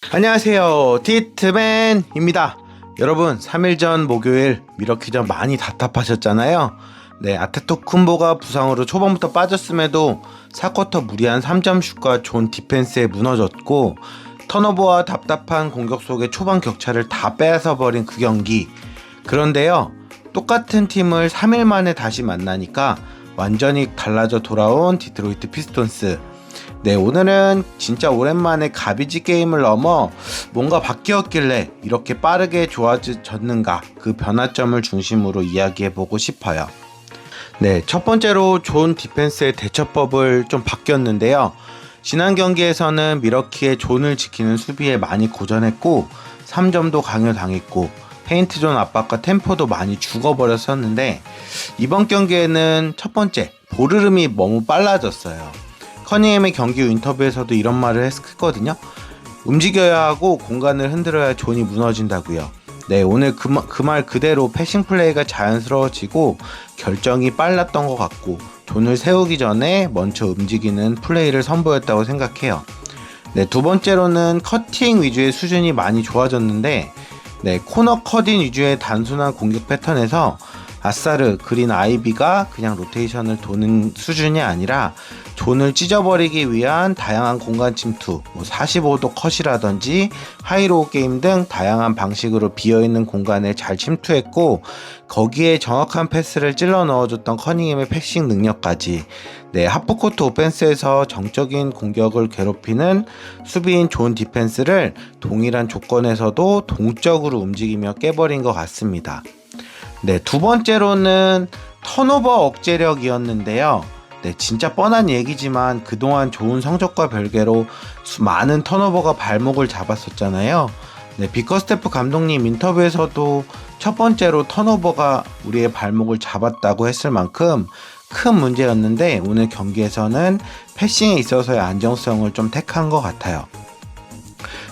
안녕하세요, 티트맨입니다. 여러분, 3일 전 목요일 미러키전 많이 답답하셨잖아요. 네, 아테토쿤보가 부상으로 초반부터 빠졌음에도 4쿼터 무리한 3점 슛과 존 디펜스에 무너졌고, 턴오버와 답답한 공격 속에 초반 격차를 다 빼앗아버린 그 경기. 그런데요, 똑같은 팀을 3일 만에 다시 만나니까 완전히 달라져 돌아온 디트로이트 피스톤스. 네, 오늘은 진짜 오랜만에 가비지 게임을 넘어 뭔가 바뀌었길래 이렇게 빠르게 좋아졌는가, 그 변화점을 중심으로 이야기해보고 싶어요. 네, 첫 번째로 존 디펜스의 대처법을 좀 바뀌었는데요. 지난 경기에서는 미러키의 존을 지키는 수비에 많이 고전했고 3점도 강요당했고 페인트 존 압박과 템포도 많이 죽어버렸었는데, 이번 경기에는 첫 번째, 볼 흐름이 너무 빨라졌어요. 커닝햄의 경기 후 인터뷰에서도 이런 말을 했거든요. 움직여야 하고 공간을 흔들어야 존이 무너진다고요. 네, 오늘 그 말 그대로 패싱 플레이가 자연스러워지고 결정이 빨랐던 것 같고, 존을 세우기 전에 먼저 움직이는 플레이를 선보였다고 생각해요. 네, 두 번째로는 커팅 위주의 수준이 많이 좋아졌는데, 네, 코너 커팅 위주의 단순한 공격 패턴에서 아사르, 그린, 아이비가 그냥 로테이션을 도는 수준이 아니라 존을 찢어버리기 위한 다양한 공간 침투, 45도 컷이라든지 하이로우 게임 등 다양한 방식으로 비어있는 공간에 잘 침투했고, 거기에 정확한 패스를 찔러 넣어줬던 커닝햄의 패싱 능력까지, 네, 하프코트 오펜스에서 정적인 공격을 괴롭히는 수비인 존 디펜스를 동일한 조건에서도 동적으로 움직이며 깨버린 것 같습니다. 네, 두 번째로는 턴오버 억제력이었는데요. 네, 진짜 뻔한 얘기지만 그동안 좋은 성적과 별개로 많은 턴오버가 발목을 잡았었잖아요. 네, 비커스테프 감독님 인터뷰에서도 첫 번째로 턴오버가 우리의 발목을 잡았다고 했을 만큼 큰 문제였는데, 오늘 경기에서는 패싱에 있어서의 안정성을 좀 택한 것 같아요.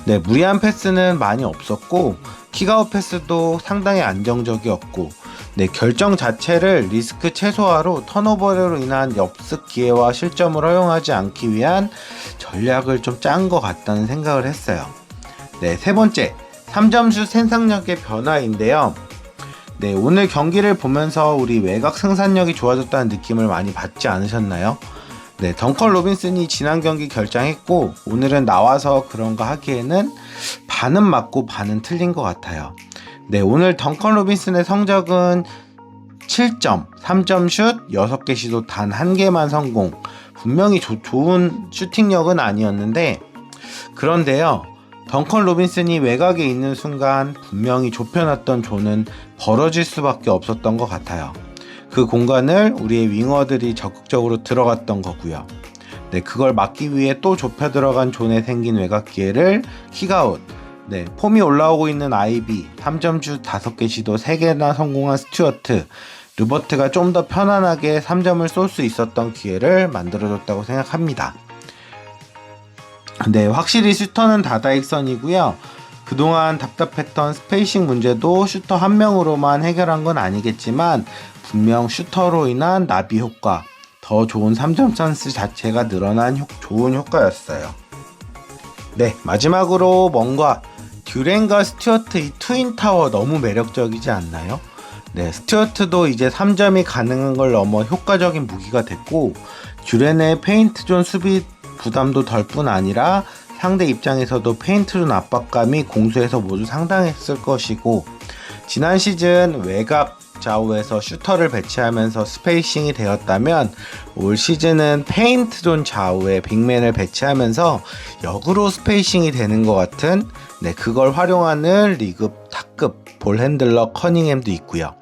네, 무리한 패스는 많이 없었고 킥아웃 패스도 상당히 안정적이었고, 네, 결정 자체를 리스크 최소화로 턴오버로 인한 역습 기회와 실점을 허용하지 않기 위한 전략을 좀 짠 것 같다는 생각을 했어요. 네, 세 번째, 3점슛 생산력의 변화인데요. 네, 오늘 경기를 보면서 우리 외곽 생산력이 좋아졌다는 느낌을 많이 받지 않으셨나요? 네, 덩컨 로빈슨이 지난 경기 결장했고 오늘은 나와서 그런가 하기에는 반은 맞고 반은 틀린 것 같아요. 네, 오늘 덩컨 로빈슨의 성적은 7점, 3점 슛, 6개 시도 단 1개만 성공. 분명히 좋은 슈팅력은 아니었는데, 그런데요, 덩컨 로빈슨이 외곽에 있는 순간 분명히 좁혀놨던 존은 벌어질 수밖에 없었던 것 같아요. 그 공간을 우리의 윙어들이 적극적으로 들어갔던 거고요. 네, 그걸 막기 위해 또 좁혀 들어간 존에 생긴 외곽 기회를 킥아웃. 네, 폼이 올라오고 있는 아이비, 3점슛 5개 시도 3개나 성공한 스튜어트, 르버트가 좀 더 편안하게 3점을 쏠 수 있었던 기회를 만들어줬다고 생각합니다. 네, 확실히 슈터는 다다익선이고요. 그동안 답답했던 스페이싱 문제도 슈터 한 명으로만 해결한 건 아니겠지만 분명 슈터로 인한 나비 효과, 더 좋은 3점 찬스 자체가 늘어난 좋은 효과였어요. 네, 마지막으로 뭔가 듀렌과 스튜어트 이 트윈타워 너무 매력적이지 않나요? 네, 스튜어트도 이제 3점이 가능한 걸 넘어 효과적인 무기가 됐고, 듀렌의 페인트존 수비 부담도 덜 뿐 아니라 상대 입장에서도 페인트존 압박감이 공수에서 모두 상당했을 것이고, 지난 시즌 외곽 좌우에서 슈터를 배치하면서 스페이싱이 되었다면 올 시즌은 페인트존 좌우에 빅맨을 배치하면서 역으로 스페이싱이 되는 것 같은, 네, 그걸 활용하는 리그 탑급 볼 핸들러 커닝햄도 있고요.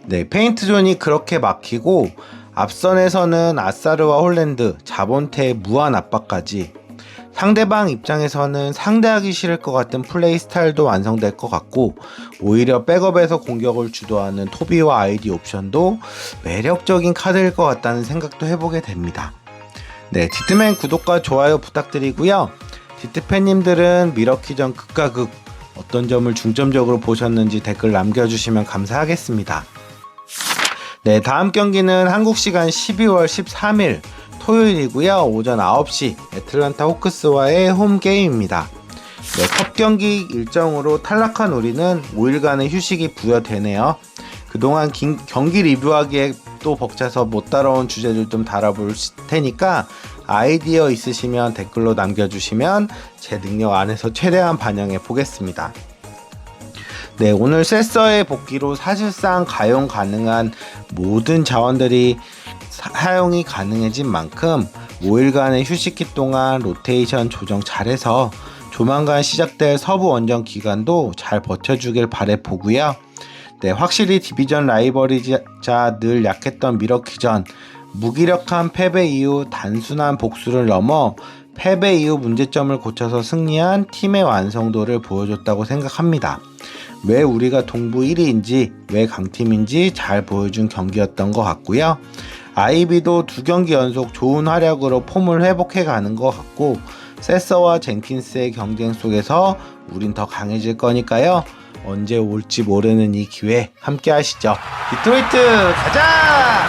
네, 페인트존이 그렇게 막히고 앞선에서는 아사르와 홀랜드, 자본테의 무한 압박까지, 상대방 입장에서는 상대하기 싫을 것 같은 플레이 스타일도 완성될 것 같고, 오히려 백업에서 공격을 주도하는 토비와 아이디 옵션도 매력적인 카드일 것 같다는 생각도 해보게 됩니다. 네, 디트맨 구독과 좋아요 부탁드리고요. 디트팬님들은 미러키전 극과 극 어떤 점을 중점적으로 보셨는지 댓글 남겨주시면 감사하겠습니다. 네, 다음 경기는 한국 시간 12월 13일 토요일이고요. 오전 9시 애틀란타 호크스와의 홈 게임입니다. 네, 컵 경기 일정으로 탈락한 우리는 5일간의 휴식이 부여되네요. 그동안 경기 리뷰하기에 또 벅차서 못 따라온 주제들 좀 다뤄볼 테니까 아이디어 있으시면 댓글로 남겨주시면 제 능력 안에서 최대한 반영해 보겠습니다. 네, 오늘 세서의 복귀로 사실상 가용 가능한 모든 자원들이 사용이 가능해진 만큼 5일간의 휴식기 동안 로테이션 조정 잘해서 조만간 시작될 서부 원정 기간도 잘 버텨주길 바라보고요. 네, 확실히 디비전 라이벌이자 늘 약했던 미러키전 무기력한 패배 이후 단순한 복수를 넘어 패배 이후 문제점을 고쳐서 승리한 팀의 완성도를 보여줬다고 생각합니다. 왜 우리가 동부 1위인지 왜 강팀인지 잘 보여준 경기였던 것 같고요. 아이비도 2경기 연속 좋은 활약으로 폼을 회복해 가는 것 같고 세서와 젠킨스의 경쟁 속에서 우린 더 강해질 거니까요. 언제 올지 모르는 이 기회 함께 하시죠. 디트로이트 가자!